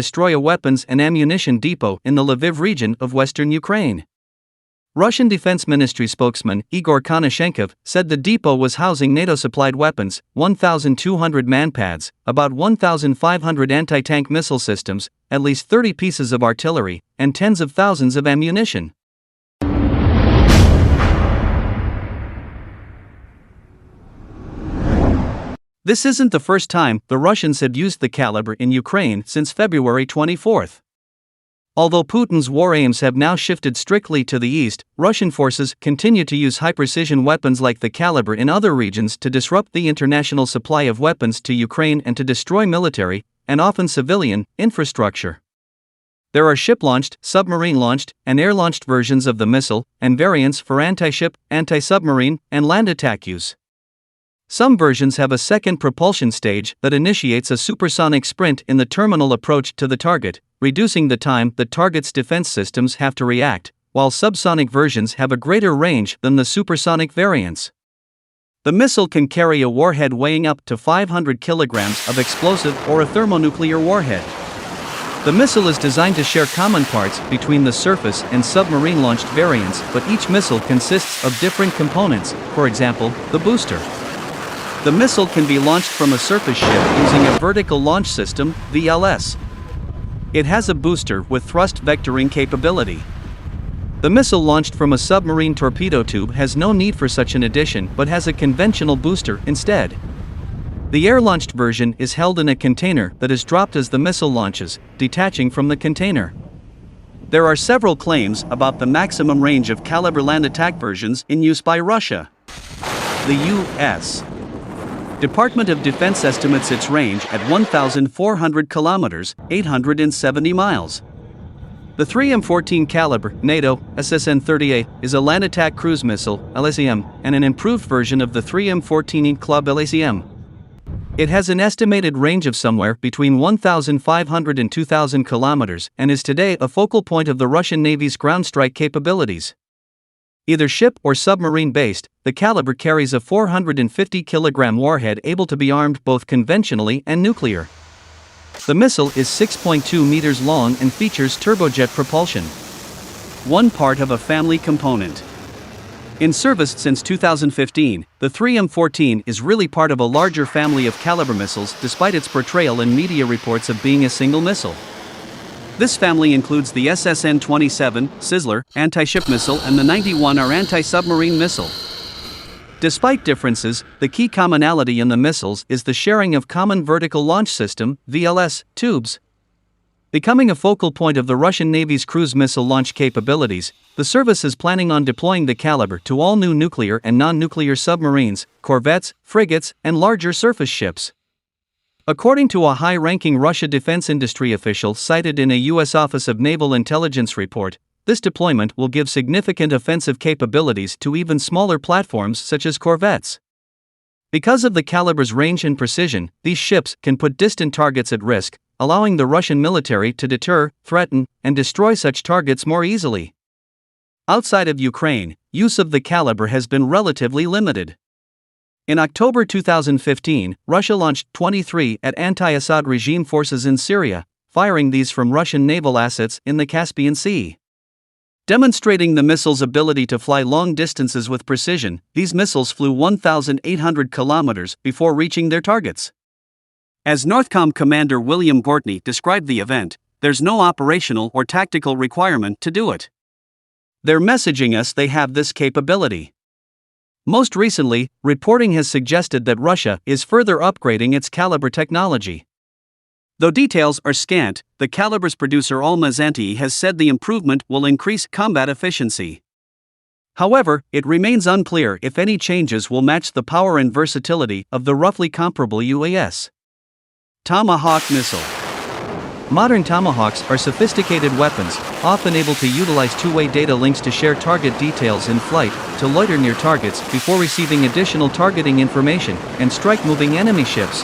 destroy a weapons and ammunition depot in the Lviv region of western Ukraine. Russian Defense Ministry spokesman Igor Konashenkov said the depot was housing NATO-supplied weapons, 1,200 manpads, about 1,500 anti-tank missile systems, at least 30 pieces of artillery, and tens of thousands of ammunition. This isn't the first time the Russians had used the caliber in Ukraine since February 24. Although Putin's war aims have now shifted strictly to the east, Russian forces continue to use high-precision weapons like the caliber in other regions to disrupt the international supply of weapons to Ukraine and to destroy military, and often civilian, infrastructure. There are ship-launched, submarine-launched, and air-launched versions of the missile, and variants for anti-ship, anti-submarine, and land attack use. Some versions have a second propulsion stage that initiates a supersonic sprint in the terminal approach to the target, reducing the time the target's defense systems have to react, while subsonic versions have a greater range than the supersonic variants. The missile can carry a warhead weighing up to 500 kilograms of explosive or a thermonuclear warhead. The missile is designed to share common parts between the surface and submarine-launched variants, but each missile consists of different components, for example, the booster. The missile can be launched from a surface ship using a vertical launch system, VLS. It has a booster with thrust vectoring capability. The missile launched from a submarine torpedo tube has no need for such an addition but has a conventional booster instead. The air-launched version is held in a container that is dropped as the missile launches, detaching from the container. There are several claims about the maximum range of caliber land attack versions in use by Russia. The U.S. Department of Defense estimates its range at 1,400 kilometers, 870 miles. The 3M14 caliber NATO SSN-30A is a land attack cruise missile LACM and an improved version of the 3M14 Club LACM. It has an estimated range of somewhere between 1,500 and 2,000 kilometers and is today a focal point of the Russian Navy's ground strike capabilities. Either ship or submarine-based, the caliber carries a 450-kilogram warhead able to be armed both conventionally and nuclear. The missile is 6.2 meters long and features turbojet propulsion. One part of a family component. In service since 2015, the 3M14 is really part of a larger family of caliber missiles despite its portrayal in media reports of being a single missile. This family includes the SSN-27 Sizzler anti-ship missile and the 91R anti-submarine missile. Despite differences, the key commonality in the missiles is the sharing of common vertical launch system (VLS) tubes. Becoming a focal point of the Russian Navy's cruise missile launch capabilities, the service is planning on deploying the caliber to all new nuclear and non-nuclear submarines, corvettes, frigates, and larger surface ships. According to a high-ranking Russia defense industry official cited in a U.S. Office of Naval Intelligence report, this deployment will give significant offensive capabilities to even smaller platforms such as corvettes. Because of the caliber's range and precision, these ships can put distant targets at risk, allowing the Russian military to deter, threaten, and destroy such targets more easily. Outside of Ukraine, use of the caliber has been relatively limited. In October 2015, Russia launched 23 at anti-Assad regime forces in Syria, firing these from Russian naval assets in the Caspian Sea. Demonstrating the missile's ability to fly long distances with precision, these missiles flew 1,800 kilometers before reaching their targets. As Northcom Commander William Gortney described the event, there's no operational or tactical requirement to do it. They're messaging us they have this capability. Most recently, reporting has suggested that Russia is further upgrading its caliber technology. Though details are scant, the caliber's producer Alma-Zanti has said the improvement will increase combat efficiency. However, it remains unclear if any changes will match the power and versatility of the roughly comparable UAS. Tomahawk missile. Modern Tomahawks are sophisticated weapons, often able to utilize two-way data links to share target details in flight, to loiter near targets before receiving additional targeting information, and strike moving enemy ships.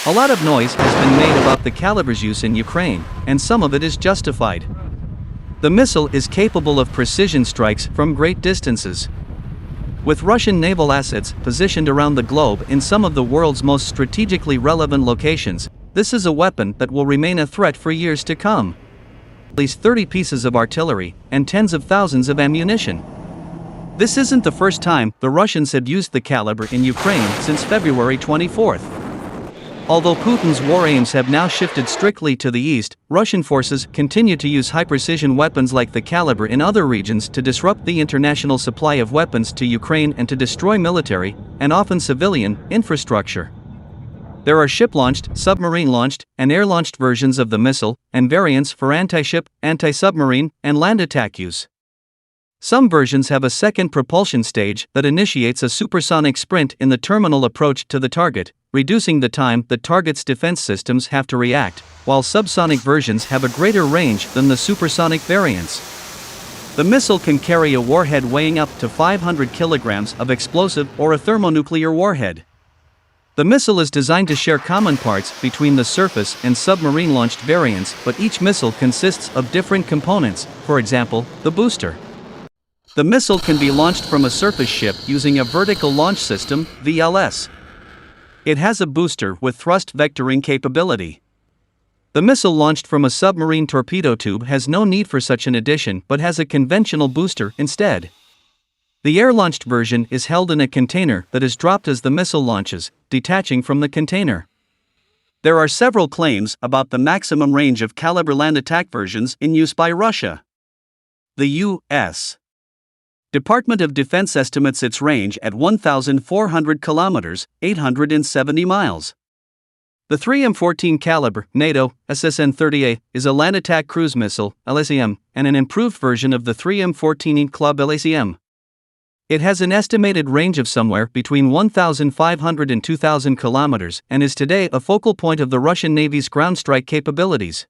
A lot of noise has been made about the caliber's use in Ukraine, and some of it is justified. The missile is capable of precision strikes from great distances. With Russian naval assets positioned around the globe in some of the world's most strategically relevant locations, this is a weapon that will remain a threat for years to come. At least 30 pieces of artillery, and tens of thousands of ammunition. This isn't the first time the Russians had used the caliber in Ukraine since February 24. Although Putin's war aims have now shifted strictly to the east, Russian forces continue to use high-precision weapons like the caliber in other regions to disrupt the international supply of weapons to Ukraine and to destroy military, and often civilian, infrastructure. There are ship-launched, submarine-launched, and air-launched versions of the missile, and variants for anti-ship, anti-submarine, and land attack use. Some versions have a second propulsion stage that initiates a supersonic sprint in the terminal approach to the target, reducing the time that target's defense systems have to react, while subsonic versions have a greater range than the supersonic variants. The missile can carry a warhead weighing up to 500 kilograms of explosive or a thermonuclear warhead. The missile is designed to share common parts between the surface and submarine-launched variants, but each missile consists of different components, for example, the booster. The missile can be launched from a surface ship using a vertical launch system, VLS. It has a booster with thrust vectoring capability. The missile launched from a submarine torpedo tube has no need for such an addition but has a conventional booster instead. The air-launched version is held in a container that is dropped as the missile launches, detaching from the container. There are several claims about the maximum range of caliber land attack versions in use by Russia. The U.S. Department of Defense estimates its range at 1,400 kilometers, 870 miles. The 3M14 caliber NATO SSN-30A is a land attack cruise missile LACM and an improved version of the 3M14 Club LACM. It has an estimated range of somewhere between 1,500 and 2,000 kilometers and is today a focal point of the Russian Navy's ground strike capabilities.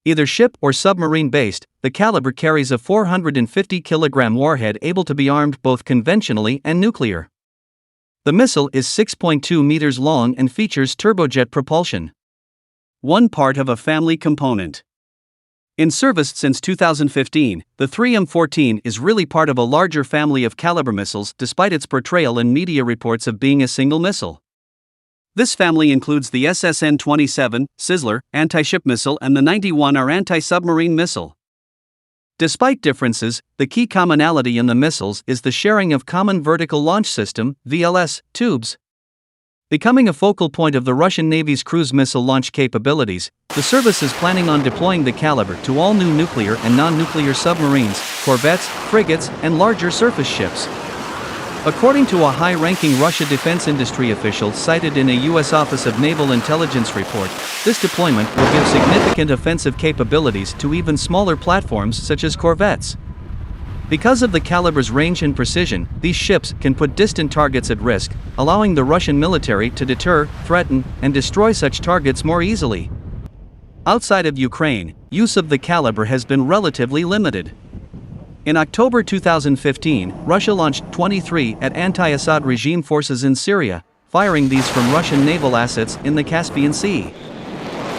Either ship or submarine-based, the caliber carries a 450-kilogram warhead able to be armed both conventionally and nuclear. The missile is 6.2 meters long and features turbojet propulsion. One part of a family component. In service since 2015, the 3M14 is really part of a larger family of caliber missiles despite its portrayal in media reports of being a single missile. This family includes the SSN-27 Sizzler anti-ship missile and the 91R anti-submarine missile. Despite differences, the key commonality in the missiles is the sharing of common vertical launch system (VLS) tubes. Becoming a focal point of the Russian Navy's cruise missile launch capabilities, the service is planning on deploying the caliber to all new nuclear and non-nuclear submarines, corvettes, frigates, and larger surface ships. According to a high-ranking Russia defense industry official cited in a U.S. Office of Naval Intelligence report, this deployment will give significant offensive capabilities to even smaller platforms such as corvettes. Because of the caliber's range and precision, these ships can put distant targets at risk, allowing the Russian military to deter, threaten, and destroy such targets more easily. Outside of Ukraine, use of the caliber has been relatively limited. In October 2015, Russia launched 23 at anti-Assad regime forces in Syria, firing these from Russian naval assets in the Caspian Sea.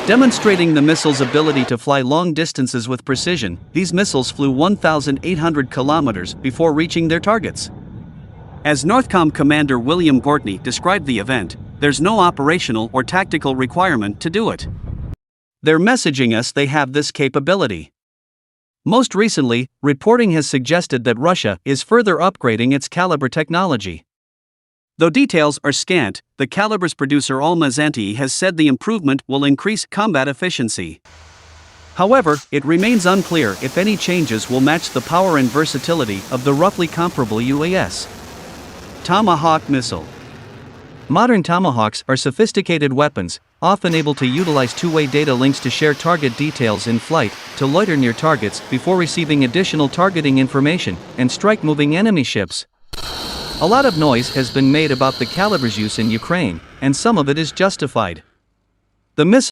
Demonstrating the missile's ability to fly long distances with precision, these missiles flew 1,800 kilometers before reaching their targets. As Northcom Commander William Gortney described the event, there's no operational or tactical requirement to do it. They're messaging us they have this capability. Most recently, reporting has suggested that Russia is further upgrading its caliber technology. Though details are scant, the caliber's producer Almaz-Antey has said the improvement will increase combat efficiency. However, it remains unclear if any changes will match the power and versatility of the roughly comparable UAS. Tomahawk missile. Modern Tomahawks are sophisticated weapons, often able to utilize two-way data links to share target details in flight, to loiter near targets before receiving additional targeting information, and strike moving enemy ships. A lot of noise has been made about the caliber's use in Ukraine, and some of it is justified. The missile